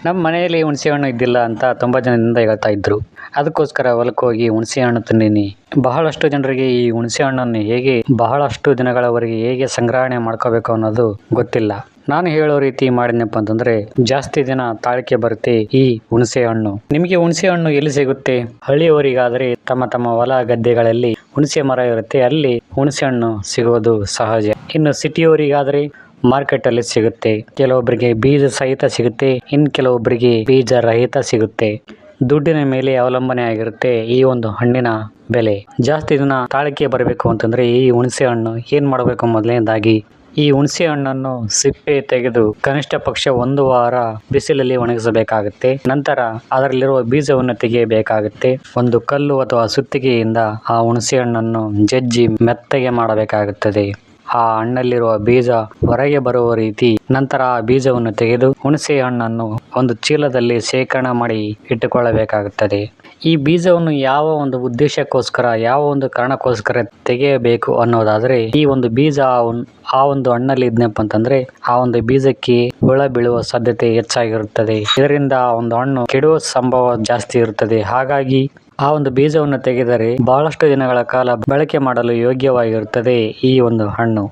ನಮ್ಮ ಮನೆಯಲ್ಲಿ ಹುಣಸೆಹಣ್ಣು ಇದ್ದಿಲ್ಲ ಅಂತ ತುಂಬ ಜನದಿಂದ ಹೇಳ್ತಾ ಇದ್ರು. ಅದಕ್ಕೋಸ್ಕರ ಹೊಲಕ್ಕೆ ಹೋಗಿ ಹುಣಸೆಹಣ್ಣು ತಂದೀನಿ. ಬಹಳಷ್ಟು ಜನರಿಗೆ ಈ ಹುಣಸೆಹಣ್ಣನ್ನು ಬಹಳಷ್ಟು ದಿನಗಳವರೆಗೆ ಹೇಗೆ ಸಂಗ್ರಹಣೆ ಮಾಡ್ಕೋಬೇಕು ಅನ್ನೋದು ಗೊತ್ತಿಲ್ಲ. ನಾನು ಹೇಳೋ ರೀತಿ ಮಾಡಿದ್ನಪ್ಪ ಅಂತಂದ್ರೆ ಜಾಸ್ತಿ ದಿನ ತಾಳಿಕೆ ಬರುತ್ತೆ ಈ ಹುಣಸೆ ಹಣ್ಣು. ನಿಮಗೆ ಹುಣಸೆ ಹಣ್ಣು ಎಲ್ಲಿ ಸಿಗುತ್ತೆ? ಹಳ್ಳಿಯವರಿಗಾದ್ರೆ ತಮ್ಮ ತಮ್ಮ ಹೊಲ ಗದ್ದೆಗಳಲ್ಲಿ ಹುಣಸೆ ಮರ ಇರುತ್ತೆ, ಅಲ್ಲಿ ಹುಣಸೆ ಹಣ್ಣು ಸಿಗೋದು ಸಹಜ. ಇನ್ನು ಸಿಟಿಯವರಿಗಾದ್ರೆ ಮಾರ್ಕೆಟ್ ಅಲ್ಲಿ ಸಿಗುತ್ತೆ. ಕೆಲವೊಬ್ಬರಿಗೆ ಬೀಜ ಸಹಿತ ಸಿಗುತ್ತೆ, ಇನ್ನು ಕೆಲವೊಬ್ಬರಿಗೆ ಬೀಜ ರಹಿತ ಸಿಗುತ್ತೆ. ದುಡ್ಡಿನ ಮೇಲೆ ಅವಲಂಬನೆ ಆಗಿರುತ್ತೆ ಈ ಒಂದು ಹಣ್ಣಿನ ಬೆಲೆ. ಜಾಸ್ತಿ ದಿನ ತಾಳಿಕೆ ಬರಬೇಕು ಅಂತಂದ್ರೆ ಈ ಹುಣಸೆ ಹಣ್ಣು ಏನ್ ಮಾಡಬೇಕು? ಮೊದಲನೇದಾಗಿ ಈ ಹುಣಸೆ ಹಣ್ಣನ್ನು ಸಿಪ್ಪೆ ತೆಗೆದು ಕನಿಷ್ಠ ಪಕ್ಷ 1 ವಾರ ಬಿಸಿಲಲ್ಲಿ ಒಣಗಿಸಬೇಕಾಗುತ್ತೆ. ನಂತರ ಅದರಲ್ಲಿರುವ ಬೀಜವನ್ನು ತೆಗೆಯಬೇಕಾಗುತ್ತೆ. ಒಂದು ಕಲ್ಲು ಅಥವಾ ಸುತ್ತಿಗೆಯಿಂದ ಆ ಹುಣಸೆ ಹಣ್ಣನ್ನು ಜಜ್ಜಿ ಮೆತ್ತಗೆ ಮಾಡಬೇಕಾಗುತ್ತದೆ. ಆ ಹಣ್ಣಲ್ಲಿರುವ ಬೀಜ ಹೊರಗೆ ಬರುವ ರೀತಿ. ನಂತರ ಆ ಬೀಜವನ್ನು ತೆಗೆದು ಹುಣಸೆ ಹಣ್ಣನ್ನು ಒಂದು ಚೀಲದಲ್ಲಿ ಶೇಖರಣೆ ಮಾಡಿ ಇಟ್ಟುಕೊಳ್ಳಬೇಕಾಗುತ್ತದೆ. ಈ ಬೀಜವನ್ನು ಯಾವ ಒಂದು ಉದ್ದೇಶಕ್ಕೋಸ್ಕರ, ಯಾವ ಒಂದು ಕಾರಣಕ್ಕೋಸ್ಕರ ತೆಗೆಯಬೇಕು ಅನ್ನೋದಾದ್ರೆ, ಈ ಒಂದು ಬೀಜ ಆ ಒಂದು ಹಣ್ಣಲ್ಲಿ ಇದ್ನಪ್ಪ ಅಂತಂದ್ರೆ ಆ ಒಂದು ಬೀಜಕ್ಕೆ ಹುಳ ಬೀಳುವ ಸಾಧ್ಯತೆ ಹೆಚ್ಚಾಗಿರುತ್ತದೆ. ಇದರಿಂದ ಆ ಒಂದು ಹಣ್ಣು ಕೆಡುವ ಸಂಭವ ಜಾಸ್ತಿ ಇರುತ್ತದೆ. ಹಾಗಾಗಿ ಆ ಒಂದು ಬೀಜವನ್ನು ತೆಗೆದರೆ ಬಹಳಷ್ಟು ದಿನಗಳ ಕಾಲ ಬಳಕೆ ಮಾಡಲು ಯೋಗ್ಯವಾಗಿರುತ್ತದೆ ಈ ಒಂದು ಹಣ್ಣು.